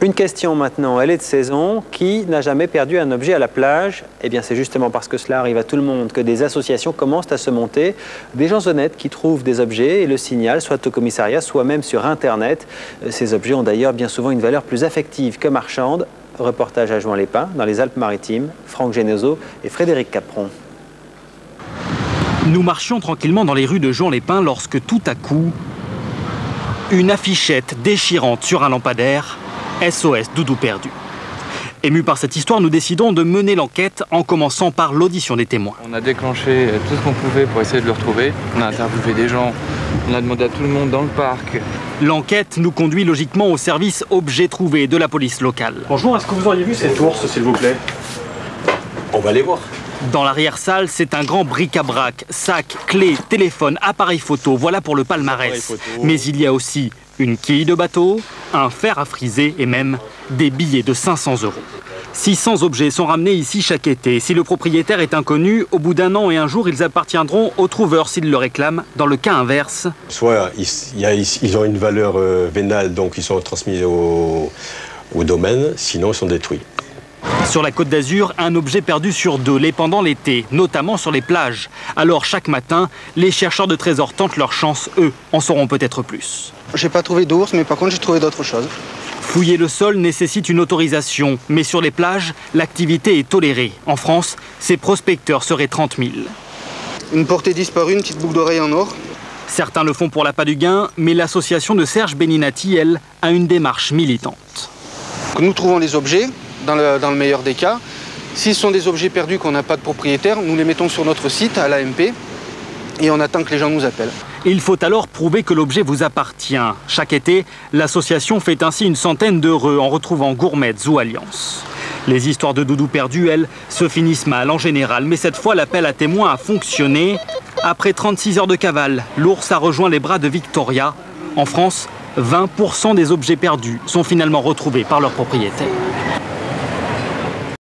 Une question maintenant, elle est de saison. Qui n'a jamais perdu un objet à la plage? Eh bien, c'est justement parce que cela arrive à tout le monde que des associations commencent à se monter. Des gens honnêtes qui trouvent des objets et le signalent, soit au commissariat, soit même sur Internet. Ces objets ont d'ailleurs bien souvent une valeur plus affective que marchande. Reportage à Juan-les-Pins, dans les Alpes-Maritimes. Franck Genezo et Frédéric Capron. Nous marchions tranquillement dans les rues de Juan-les-Pins lorsque tout à coup, une affichette déchirante sur un lampadaire. SOS Doudou perdu. Émus par cette histoire, nous décidons de mener l'enquête en commençant par l'audition des témoins. On a déclenché tout ce qu'on pouvait pour essayer de le retrouver. On a interviewé des gens, on a demandé à tout le monde dans le parc. L'enquête nous conduit logiquement au service objets trouvés de la police locale. Bonjour, est-ce que vous auriez vu cette ours, s'il vous plaît? On va les voir. Dans l'arrière-salle, c'est un grand bric-à-brac. Sacs, clés, téléphones, appareils photo, voilà pour le palmarès. Mais il y a aussi une quille de bateau, un fer à friser et même des billets de 500 €. 600 objets sont ramenés ici chaque été. Si le propriétaire est inconnu, au bout d'un an et un jour, ils appartiendront aux trouveurs s'ils le réclament. Dans le cas inverse, soit ils ont une valeur vénale, donc ils sont transmis au domaine, sinon ils sont détruits. sur la Côte d'Azur, un objet perdu sur deux l'est pendant l'été, notamment sur les plages. Alors chaque matin, les chercheurs de trésors tentent leur chance, eux en sauront peut-être plus. J'ai pas trouvé d'ours, mais par contre j'ai trouvé d'autres choses. Fouiller le sol nécessite une autorisation, mais sur les plages, l'activité est tolérée. En France, ces prospecteurs seraient 30 000. Une portée disparue, une petite boucle d'oreille en or. Certains le font pour l'appât du gain, mais l'association de Serge Beninati, elle, a une démarche militante. Nous trouvons les objets, dans le meilleur des cas. S'ils sont des objets perdus qu'on n'a pas de propriétaire, nous les mettons sur notre site à l'AMP et on attend que les gens nous appellent. Il faut alors prouver que l'objet vous appartient. Chaque été, l'association fait ainsi une centaine d'heureux en retrouvant gourmettes ou alliances. Les histoires de doudous perdus, elles, se finissent mal en général, mais cette fois, l'appel à témoins a fonctionné. Après 36 heures de cavale, l'ours a rejoint les bras de Victoria. En France, 20% des objets perdus sont finalement retrouvés par leurs propriétaires.